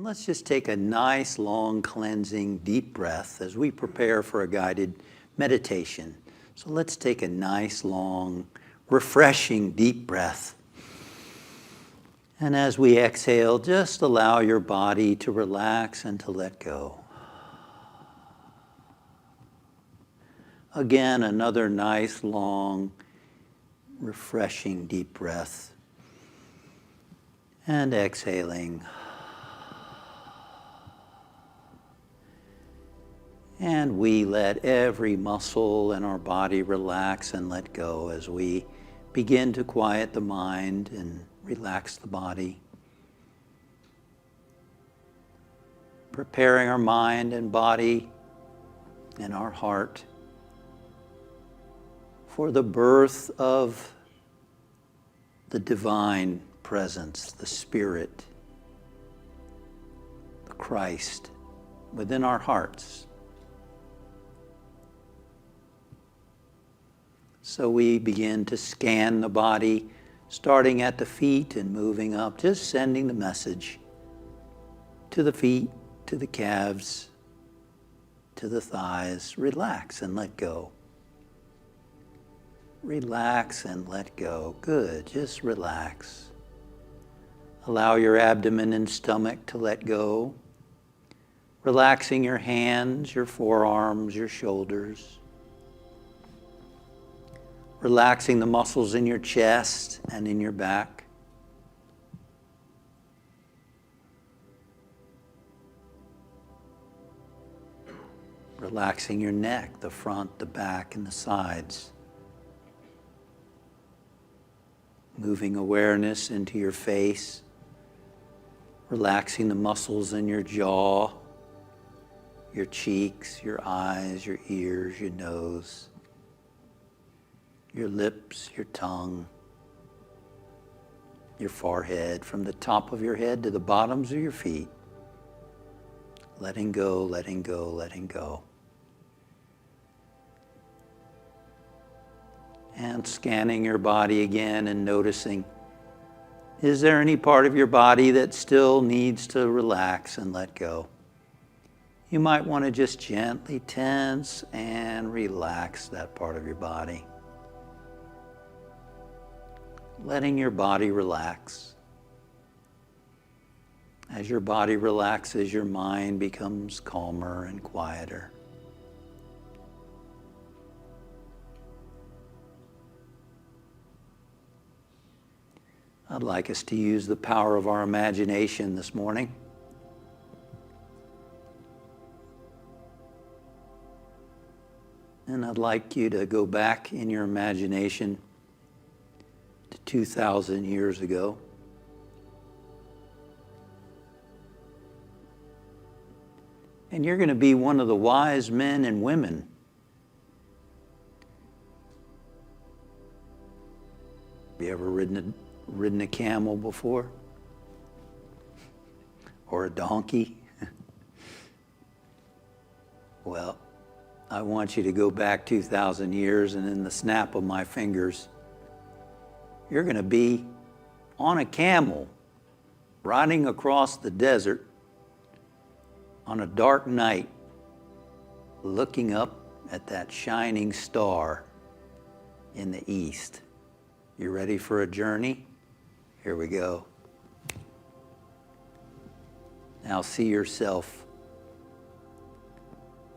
let's just take a nice, long, cleansing, deep breath as we prepare for a guided meditation. So let's take a nice, long, refreshing, deep breath. And as we exhale, just allow your body to relax and to let go. Again, another nice, long, refreshing, deep breath. And exhaling. And we let every muscle in our body relax and let go as we begin to quiet the mind and relax the body. Preparing our mind and body and our heart for the birth of the divine presence, the Spirit, the Christ within our hearts. So we begin to scan the body, starting at the feet and moving up, just sending the message to the feet, to the calves, to the thighs. Relax and let go. Relax and let go. Good, just relax. Allow your abdomen and stomach to let go. Relaxing your hands, your forearms, your shoulders. Relaxing the muscles in your chest and in your back. Relaxing your neck, the front, the back, and the sides. Moving awareness into your face. Relaxing the muscles in your jaw, your cheeks, your eyes, your ears, your nose. Your lips, your tongue, your forehead, from the top of your head to the bottoms of your feet. Letting go, letting go, letting go. And scanning your body again and noticing, is there any part of your body that still needs to relax and let go? You might want to just gently tense and relax that part of your body. Letting your body relax. As your body relaxes, your mind becomes calmer and quieter. I'd like us to use the power of our imagination this morning. And I'd like you to go back in your imagination 2,000 years ago. And you're going to be one of the wise men and women. Have you ever ridden a camel before? Or a donkey? Well, I want you to go back 2,000 years, and in the snap of my fingers, you're going to be on a camel riding across the desert on a dark night, looking up at that shining star in the east. You ready for a journey? Here we go. Now see yourself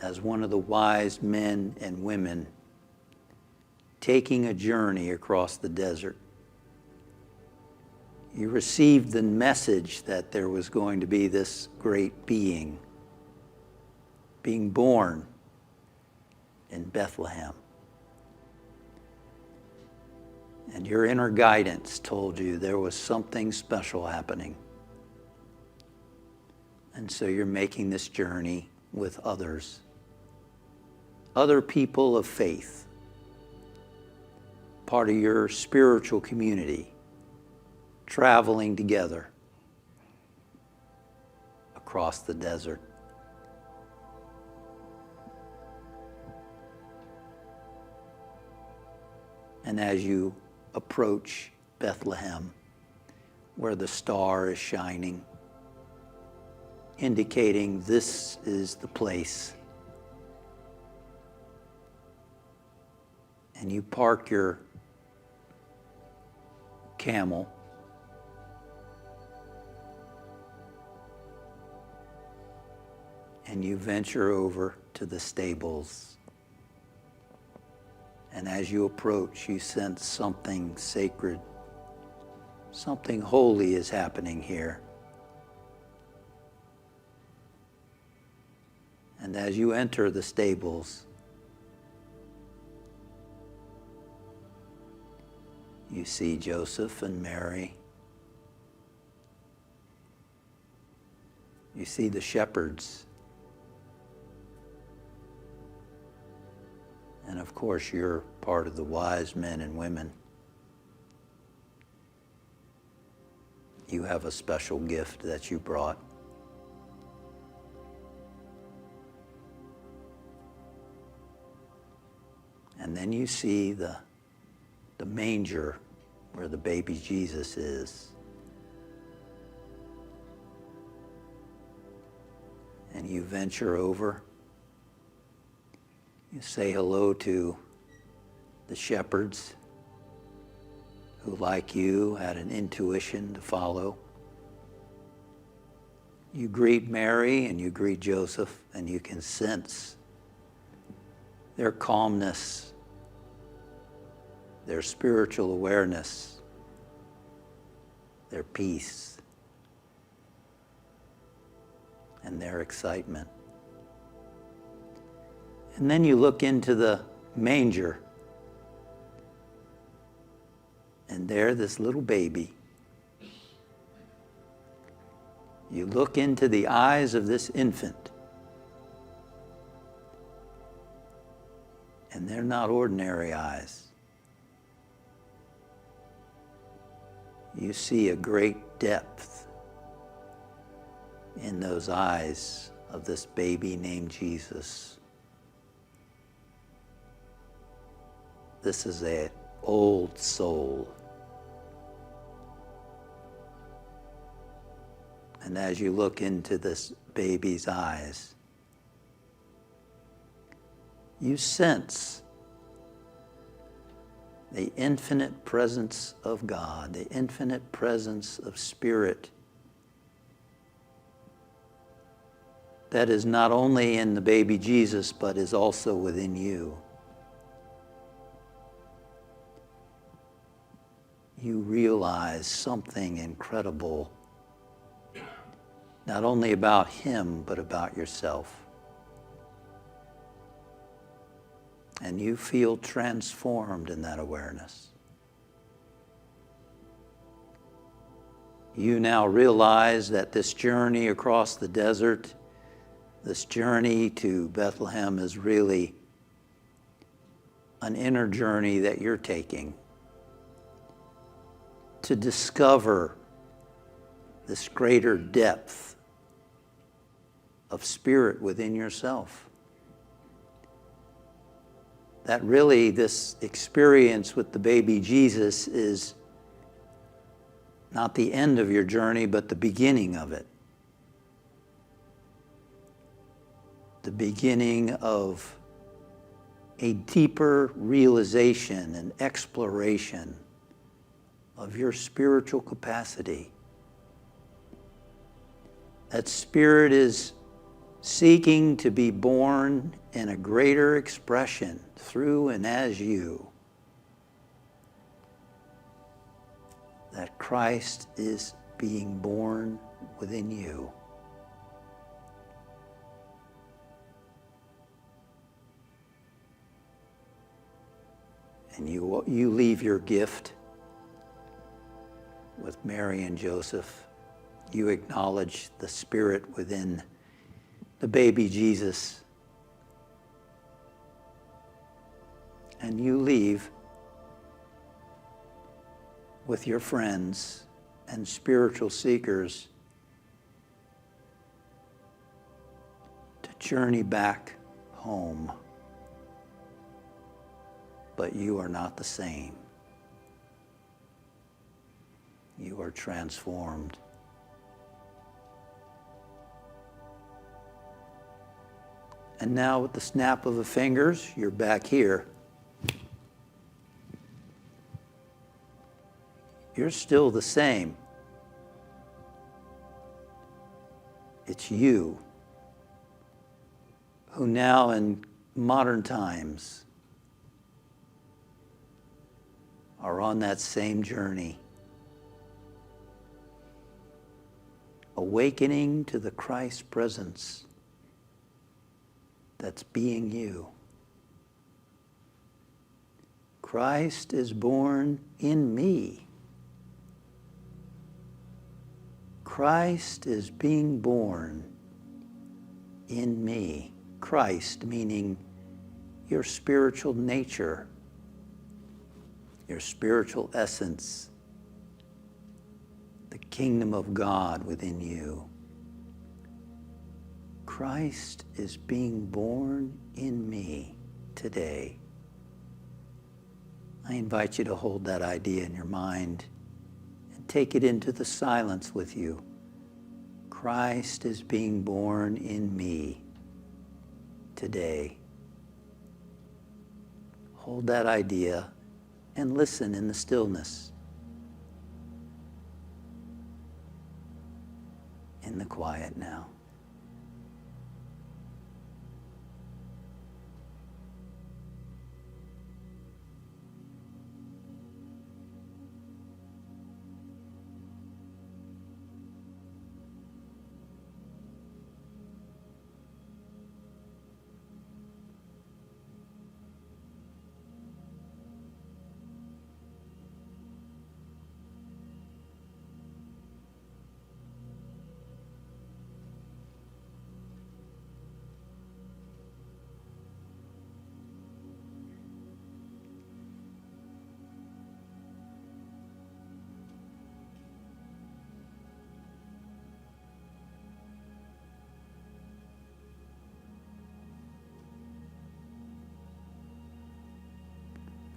as one of the wise men and women taking a journey across the desert. You received the message that there was going to be this great being being born in Bethlehem. And your inner guidance told you there was something special happening. And so you're making this journey with others, other people of faith, part of your spiritual community, traveling together across the desert. And as you approach Bethlehem, where the star is shining, indicating this is the place. And you park your camel. And you venture over to the stables. And as you approach, you sense something sacred, something holy is happening here. And as you enter the stables, you see Joseph and Mary. You see the shepherds. And of course, you're part of the wise men and women. You have a special gift that you brought. And then you see the manger where the baby Jesus is. And you venture over. You say hello to the shepherds who, like you, had an intuition to follow. You greet Mary and you greet Joseph, and you can sense their calmness, their spiritual awareness, their peace, and their excitement. And then you look into the manger, and there, this little baby. You look into the eyes of this infant, and they're not ordinary eyes. You see a great depth in those eyes of this baby named Jesus. This is an old soul. And as you look into this baby's eyes, you sense the infinite presence of God, the infinite presence of Spirit that is not only in the baby Jesus, but is also within you. You realize something incredible, not only about Him, but about yourself. And you feel transformed in that awareness. You now realize that this journey across the desert, this journey to Bethlehem, is really an inner journey that you're taking to discover this greater depth of spirit within yourself. That really this experience with the baby Jesus is not the end of your journey, but the beginning of it. The beginning of a deeper realization and exploration of your spiritual capacity. That spirit is seeking to be born in a greater expression through and as you. That Christ is being born within you. And you leave your gift with Mary and Joseph. You acknowledge the Spirit within the baby Jesus. And you leave with your friends and spiritual seekers to journey back home. But you are not the same. You are transformed. And now with the snap of the fingers, you're back here. You're still the same. It's you who now in modern times are on that same journey, awakening to the Christ presence that's being you. Christ is born in me. Christ is being born in me. Christ meaning your spiritual nature, your spiritual essence, the kingdom of God within you. Christ is being born in me today. I invite you to hold that idea in your mind and take it into the silence with you. Christ is being born in me today. Hold that idea and listen in the stillness, in the quiet now.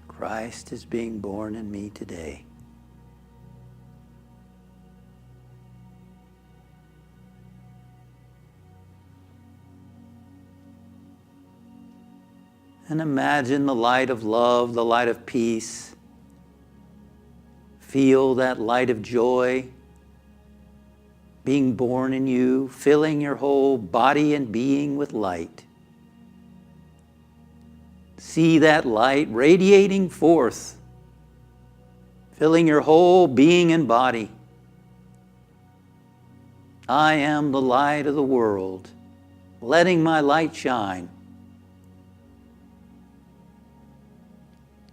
Christ is being born in me today. And imagine the light of love, the light of peace. Feel that light of joy being born in you, filling your whole body and being with light. See that light radiating forth, filling your whole being and body. I am the light of the world, letting my light shine.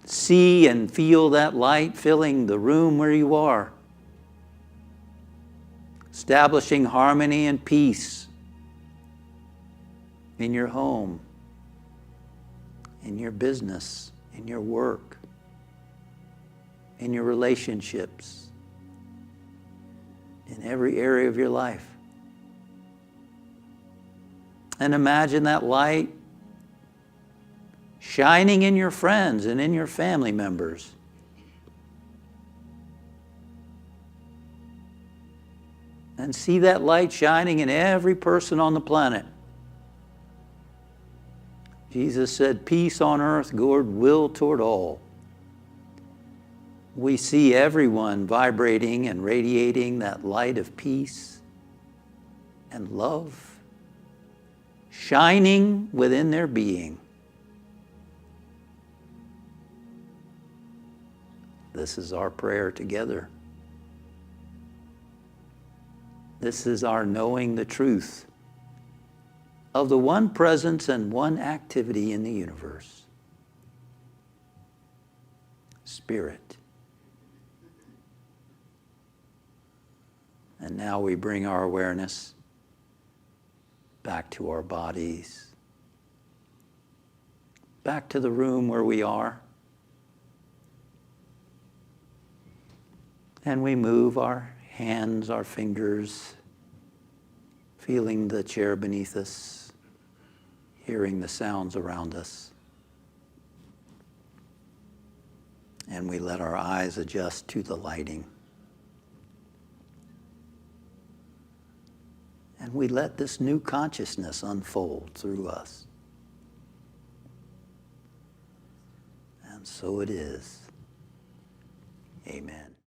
See and feel that light filling the room where you are, establishing harmony and peace in your home, in your business, in your work, in your relationships, in every area of your life. And imagine that light shining in your friends and in your family members. And see that light shining in every person on the planet. Jesus said, peace on earth, goodwill toward all. We see everyone vibrating and radiating that light of peace and love, shining within their being. This is our prayer together. This is our knowing the truth of the one presence and one activity in the universe. Spirit. And now we bring our awareness back to our bodies, back to the room where we are. And we move our hands, our fingers, feeling the chair beneath us, hearing the sounds around us. And we let our eyes adjust to the lighting. And we let this new consciousness unfold through us. And so it is. Amen.